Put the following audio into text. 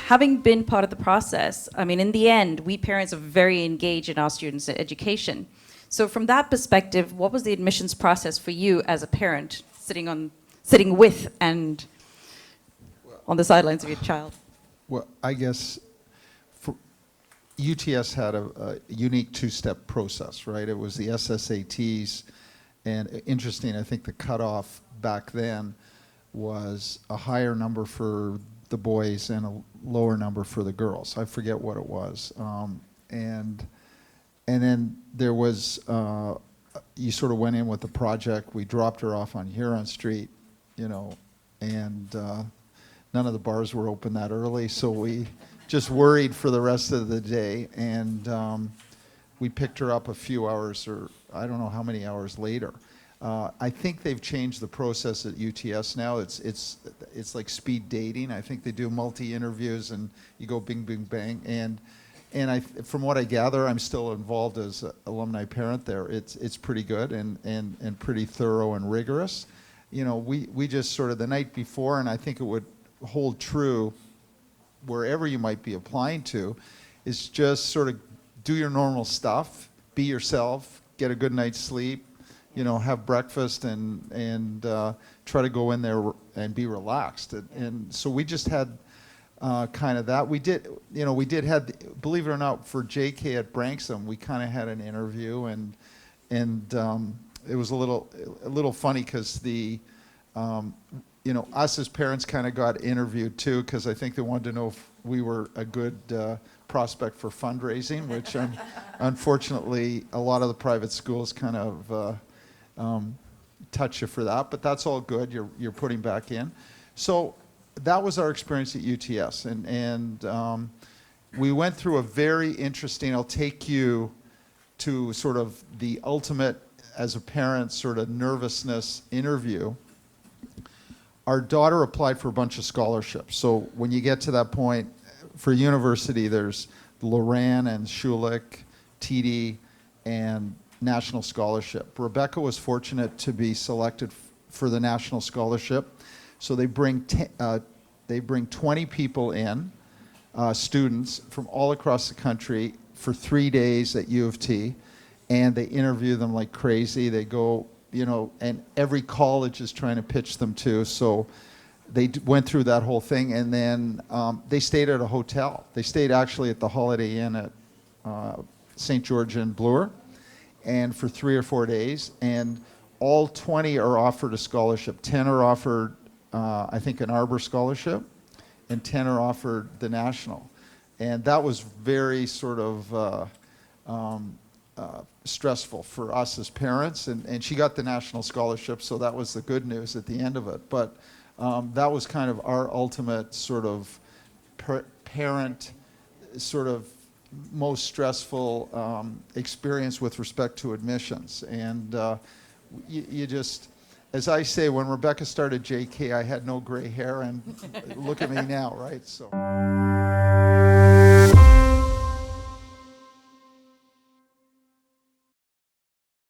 having been part of the process, I mean, in the end, we parents are very engaged in our students' education. So from that perspective, what was the admissions process for you as a parent, sitting with and on the sidelines of your child? Well, I guess UTS had a unique two-step process, right? It was the SSATs, and interesting, I think the cutoff back then was a higher number for the boys and a lower number for the girls. I forget what it was. And then there was, you sort of went in with the project. We dropped her off on Huron Street, you know, and none of the bars were open that early, so we just worried for the rest of the day. And we picked her up a few hours, or I don't know how many hours later. I think they've changed the process at UTS now. It's like speed dating. I think they do multi-interviews and you go bing, bing, bang. And from what I gather, I'm still involved as an alumni parent there. It's pretty good and pretty thorough and rigorous. You know, we just sort of the night before, and I think it would hold true wherever you might be applying to, is just sort of do your normal stuff, be yourself, get a good night's sleep, you know, have breakfast and try to go in there and be relaxed. And so we just had kind of that. We did have, believe it or not, for JK at Branksome, we kind of had an interview, and it was a little funny because the you know, us as parents kind of got interviewed too, because I think they wanted to know if we were a good prospect for fundraising, which unfortunately a lot of the private schools kind of touch you for that, but that's all good. You're putting back in. So that was our experience at UTS, and we went through a very interesting. I'll take you to sort of the ultimate, as a parent, sort of nervousness interview. Our daughter applied for a bunch of scholarships. So when you get to that point, for university, there's Loran and Schulich, TD, and National Scholarship. Rebecca was fortunate to be selected for the National Scholarship. So they bring 20 people in, students from all across the country for 3 days at U of T, and they interview them like crazy. They go, you know, and every college is trying to pitch them to. So they went through that whole thing, and then they stayed at a hotel. They stayed actually at the Holiday Inn at St. George and Bloor, and for 3 or 4 days, and all 20 are offered a scholarship. 10 are offered, I think, an Arbor scholarship, and 10 are offered the National. And that was very sort of stressful for us as parents, and she got the National Scholarship, so that was the good news at the end of it. But that was kind of our ultimate sort of parent sort of most stressful experience with respect to admissions. And you just, as I say, when Rebecca started JK, I had no gray hair, and look at me now, right? So.